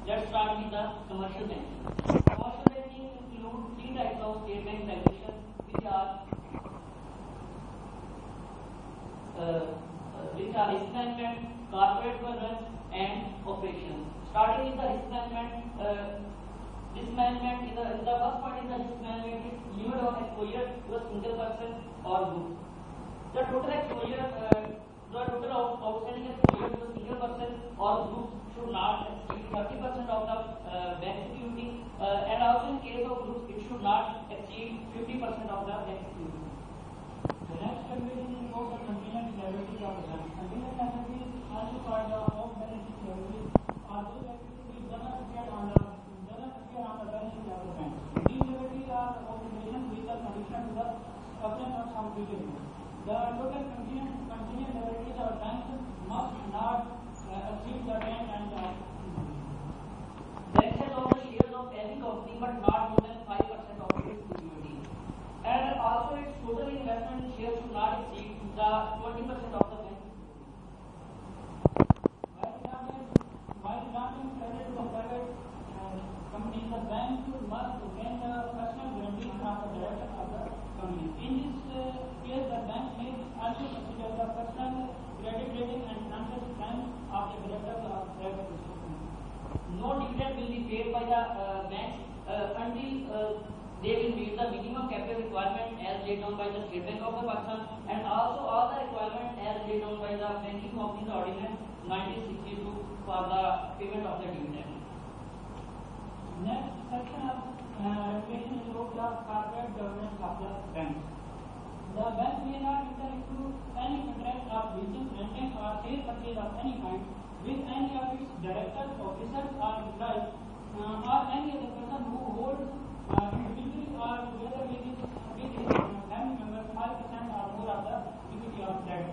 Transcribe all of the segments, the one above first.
Let's start with the commercial banking. Commercial banking includes three types of state bank regulations, which are risk management, corporate governance, and operations. Starting with the risk management. Risk management is the first point is the risk management is limit of exposure to a single person or group. The total exposure, the total outstanding exposure to a single person or group should not exceed 30% of the bank security, and also in case of groups, it should not exceed 50% of the bank security. The next regulation is about the contingent liability of the bank. Contingent liability is also called the off-balance sheet liability, or those liabilities which does not appear on the balance sheet of the bank. These liabilities are obligations which are conditional to the occurrence of some future event. The total contingent liabilities of banks must not exceed the rent and the bank has all the shares of any company but not more than 5% of its equity. And also its total investment in shares should not exceed the 20% of the bank. By granting credit to the private company, the bank must obtain the personal guarantee from the director of the company. In this case, the bank may also consider the personal credit rating and financial strength of the director of the private company. No dividend will be paid by the banks until they will meet the minimum capital requirement as laid down by the State Bank of Pakistan, and also all the requirements as laid down by the Banking Companies Ordinance 1962 for the payment of the dividend. Next section of regulation is about the corporate governance of the bank. The bank may not enter into any contract of leasing, renting, or sale purchase of any kind with any of its directors, officers, or employees, or any other person who holds individually or together with his family members 5% or more of the equity of that.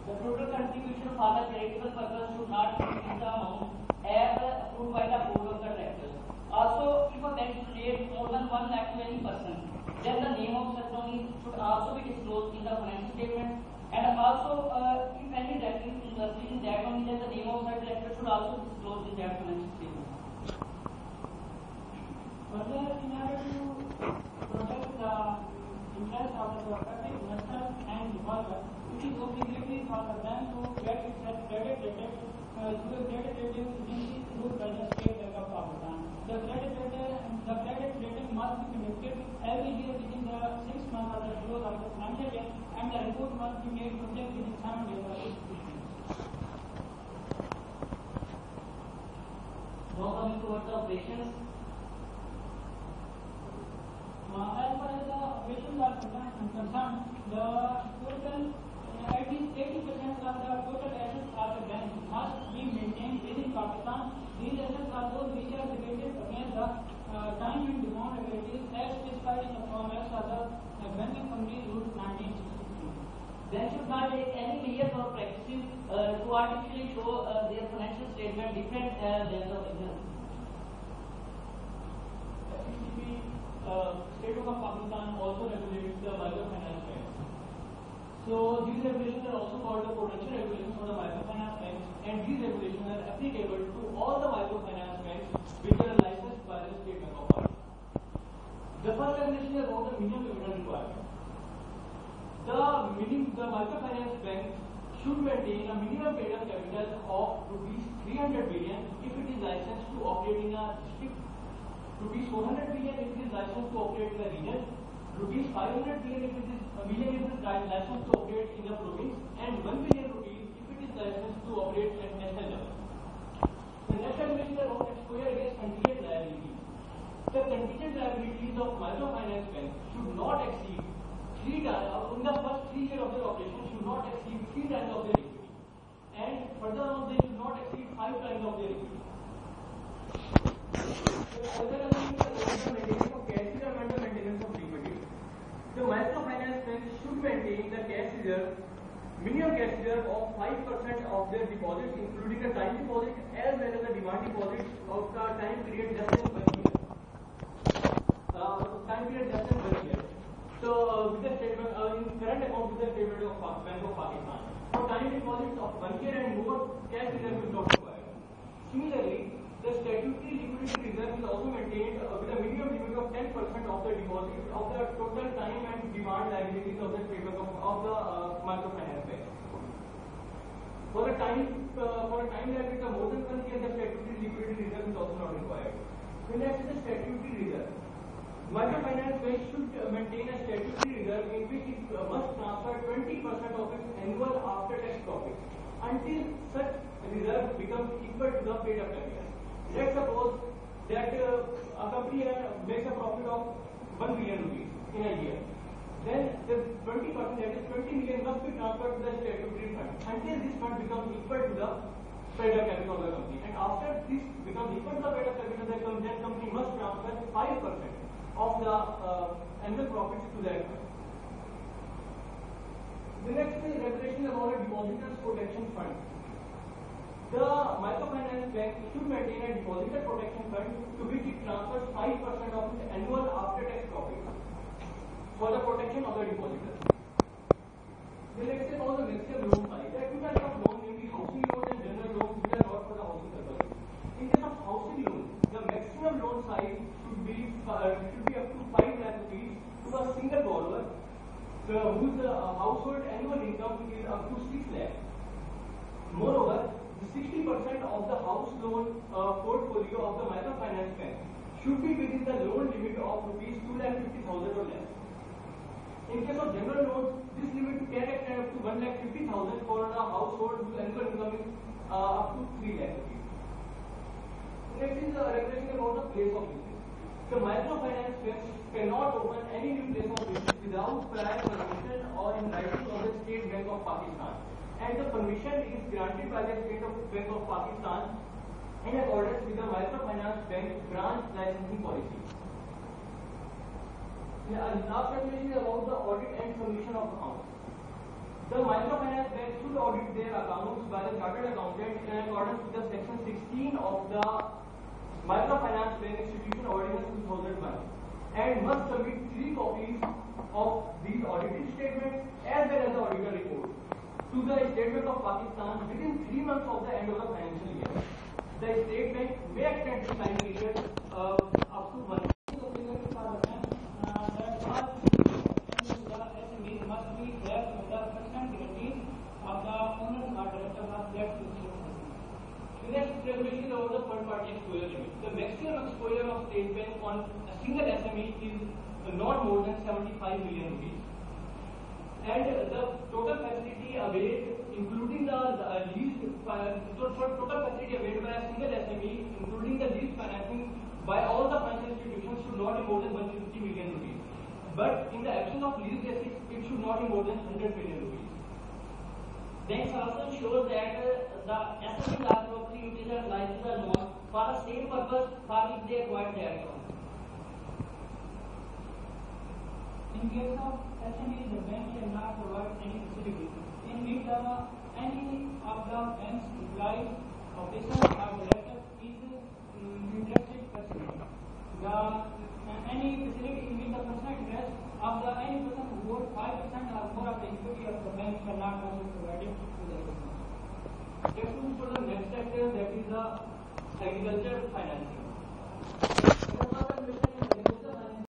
The total contribution for the charitable purpose should not exceed the amount as approved by the board of the directors. Also, if a bank donates more than 1 lakh to any person, then the name of such donee should also be disclosed in the financial statement. And also, if any director is invested in that only, then the name of such director should also be disclosed in that financial statement. Further, in order to protect the interest of the prospective investor and depositor, it is obligatory for the bank to get its credit rated through a credit rating agency approved by the State Bank of Pakistan. The credit rating must be conducted every year within the 6 months of the close of the financial year, and the report must be made public within 7 days of its issuance. Now coming towards the operations. As far as the operations are concerned, the total at least 80% of the total assets of the bank must be maintained within Pakistan. These assets are those which are related against the time and demand liabilities as specified in the Form S of the Banking Companies Rules 1963. Banks should not take any measures or practices to artificially show their financial statement different than the original. State Bank of Pakistan also regulates the microfinance banks. So these regulations are also called the prudential regulations for the microfinance banks, and these regulations are applicable to all the microfinance banks which are licensed by the State Bank of Pakistan. The first regulation is about the minimum capital requirement. The microfinance bank should maintain a minimum paid-up capital of ₹300 billion if it is licensed to operate in a district, ₹400 billion if it is licensed to operate in a region, ₹500 billion if it is licensed to operate in a province, and ₹1 billion if it is licensed to operate at national level. The next regulation is about exposure against contingent liabilities. The contingent liabilities of microfinance banks should not exceed 3 times, in the first 3 years of their operation, should not exceed 3 times of their equity, and further on they should not exceed 5 times of their equity. Other elements are the maintenance of cash reserve and the maintenance of liquidity. The microfinance banks should maintain the cash reserve, minimum cash reserve of 5% of their deposits, including the time deposit as well as the demand deposits of the time period less than 1 year. So, with the statement in current account with the State Bank of Pakistan, for time deposits of 1 year and more, cash reserve is not required. Similarly, the statutory lag with a more than 1 year, the statutory liquidity reserve is also not required. The next is the statutory reserve. Microfinance bank should maintain a statutory reserve in which it must transfer 20% of its annual after-tax profit until such reserve becomes equal to the paid-up capital. Let's suppose that a company makes a profit of 1 billion rupees in a year. Then the 20%, that is 20 million, must be transferred to the statutory fund until this fund becomes equal to the paid-up capital of the company. And after this becomes equal to the paid-up capital, the company must transfer 5% of the annual profits to that fund. The next is regulation about a depositors protection fund. The microfinance bank should maintain a depositor protection fund to which it transfers 5% of its annual after-tax profit for the protection of the depositors. The next is about the maximum loan size. There are two types of loans, namely housing loans and general loans, which are not for the housing purpose. In case of housing loan, the maximum loan size should be up to 5 lakh rupees to a single borrower whose household annual income is up to 6 lakh. Moreover, 60% of the house loan portfolio of the microfinance bank should be within the loan limit of rupees 2,50,000 or less. In case of general loans, this limit can extend up to 1,50,000 for a household whose annual income is up to 3 lakh rupees. Next is the regulation about the place of business. The microfinance banks cannot open any new place of business without prior permission or in writing of the State Bank of Pakistan. And the permission is granted by the State Bank of Pakistan in accordance with the microfinance bank branch licensing policy. Last regulation is about the audit and submission of accounts. The microfinance bank should audit their accounts by the chartered accountant in accordance with the section 16 of the Microfinance Bank Institution Ordinance 2001 and must submit 3 copies of these audited statements as well as the auditor report to the State Bank of Pakistan within 3 months of the end of the financial year. The State Bank may extend the time period up to 1 year. The next regulation is about the third-party exposure limit. The maximum exposure of State Bank on a single SME is not more than 75 million rupees. And the total facility availed, including the leased, total facility availed by a single SME, including the leased financing by all the financial institutions, should not be more than 150 million rupees. But in the absence of leased assets, it should not be more than 100 million rupees. Banks also shows that the SMEs are properly utilized license or loan for the same purpose for which they acquired their account. In case of SMEs, the bank shall not provide any facility in which any of the bank's employees, officers, or directors is interested person. Any facility in which the personal interest of any person who holds 5% or more of the equity of the bank shall not be provided to the person. Let's move to the next sector, that is the agriculture financing.